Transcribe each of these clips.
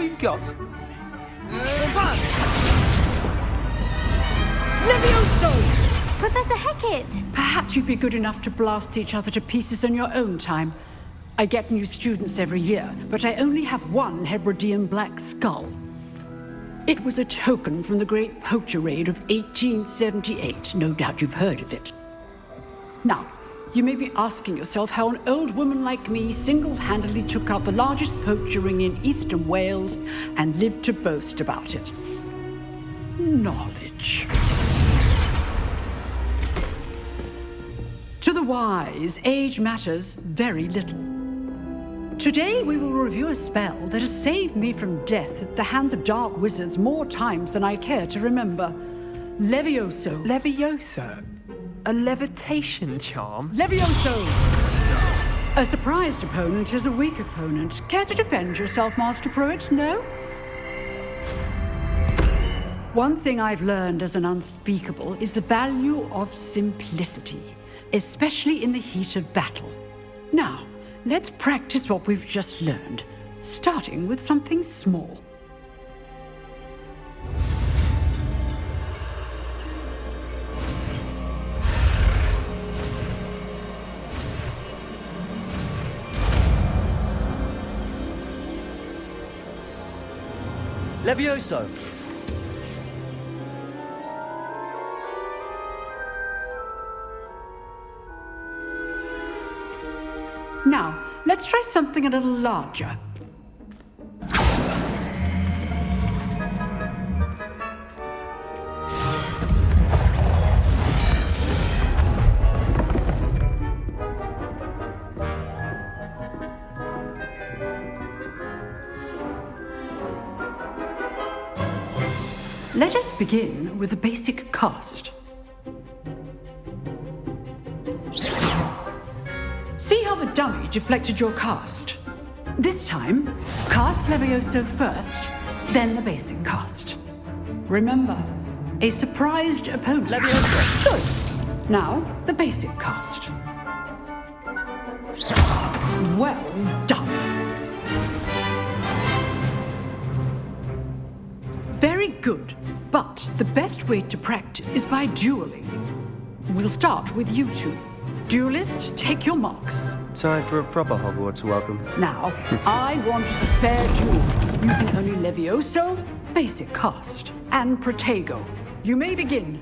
we've got... Levioso! Professor Hecat! Perhaps you'd be good enough to blast each other to pieces in your own time. I get new students every year, but I only have one Hebridean black skull. It was a token from the Great Poacher Raid of 1878. No doubt you've heard of it. Now, you may be asking yourself how an old woman like me single-handedly took out the largest poacher ring in eastern Wales and lived to boast about it. Knowledge. To the wise, age matters very little. Today we will review a spell that has saved me from death at the hands of dark wizards more times than I care to remember. Levioso. Levioso? A levitation charm? Levioso! A surprised opponent is a weak opponent. Care to defend yourself, Master Pruitt? No? One thing I've learned as an unspeakable is the value of simplicity, especially in the heat of battle. Now, let's practice what we've just learned, starting with something small. Levioso! Now, let's try something a little larger. Let us begin with the basic cast. See how the dummy deflected your cast? This time, cast Levioso first, then the basic cast. Remember, a surprised opponent. Levioso! Good. Now, the basic cast. Well done. Very good, but the best way to practice is by dueling. We'll start with you two. Duelists, take your marks. Time for a proper Hogwarts welcome. Now, I want a fair duel, using only Levioso, basic cast, and Protego. You may begin.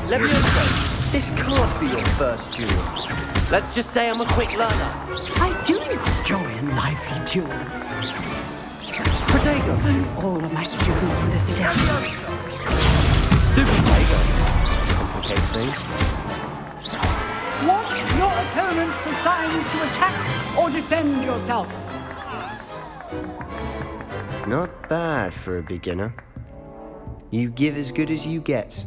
Levioso! This can't be your first duel. Let's just say I'm a quick learner. I do enjoy a lively duel. Protego! And all of my students from this day. Stupid Protego! Complicates things. Watch your opponent for signs to attack or defend yourself. Not bad for a beginner. You give as good as you get.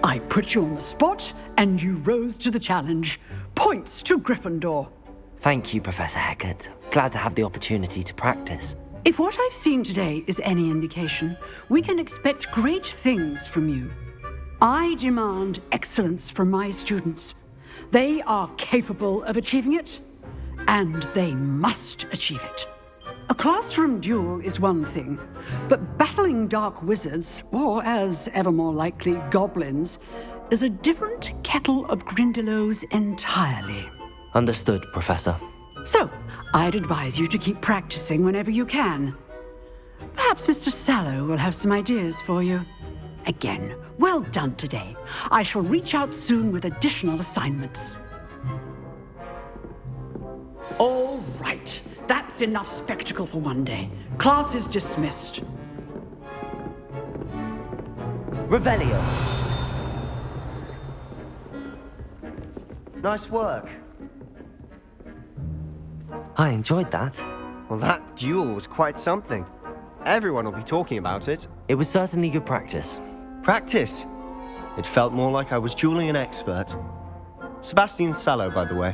I put you on the spot, and you rose to the challenge. Points to Gryffindor. Thank you, Professor Hecat. Glad to have the opportunity to practice. If what I've seen today is any indication, we can expect great things from you. I demand excellence from my students. They are capable of achieving it, and they must achieve it. A classroom duel is one thing, but battling dark wizards, or as ever more likely, goblins, is a different kettle of Grindylows entirely. Understood, Professor. So, I'd advise you to keep practicing whenever you can. Perhaps Mr. Sallow will have some ideas for you. Again, well done today. I shall reach out soon with additional assignments. All right. That's enough spectacle for one day. Class is dismissed. Revelio! Nice work. I enjoyed that. Well, that duel was quite something. Everyone will be talking about it. It was certainly good practice. Practice? It felt more like I was dueling an expert. Sebastian Sallow, by the way.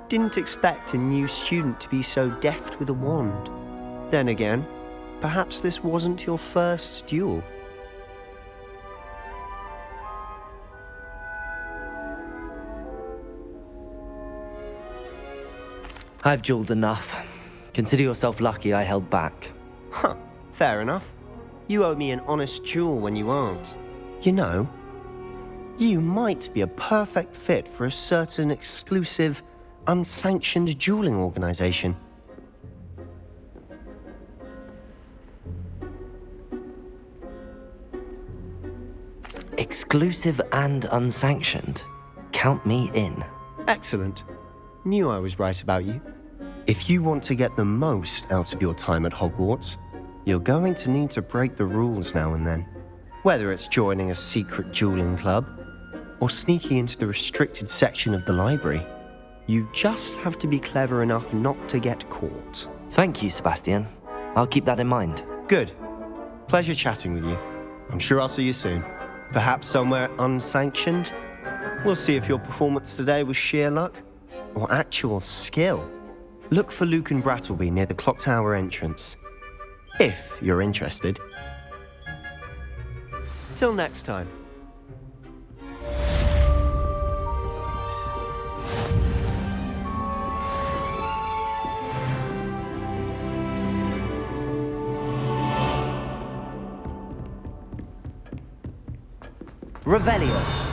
Didn't expect a new student to be so deft with a wand. Then again, perhaps this wasn't your first duel. I've dueled enough. Consider yourself lucky I held back. Huh, fair enough. You owe me an honest duel when you aren't. You know, you might be a perfect fit for a certain exclusive, unsanctioned dueling organization. Exclusive and unsanctioned. Count me in. Excellent. Knew I was right about you. If you want to get the most out of your time at Hogwarts, you're going to need to break the rules now and then. Whether it's joining a secret dueling club, or sneaking into the restricted section of the library, you just have to be clever enough not to get caught. Thank you, Sebastian. I'll keep that in mind. Good. Pleasure chatting with you. I'm sure I'll see you soon. Perhaps somewhere unsanctioned? We'll see if your performance today was sheer luck or actual skill. Look for Luke and Brattleby near the clock tower entrance, if you're interested. Till next time. Revelio.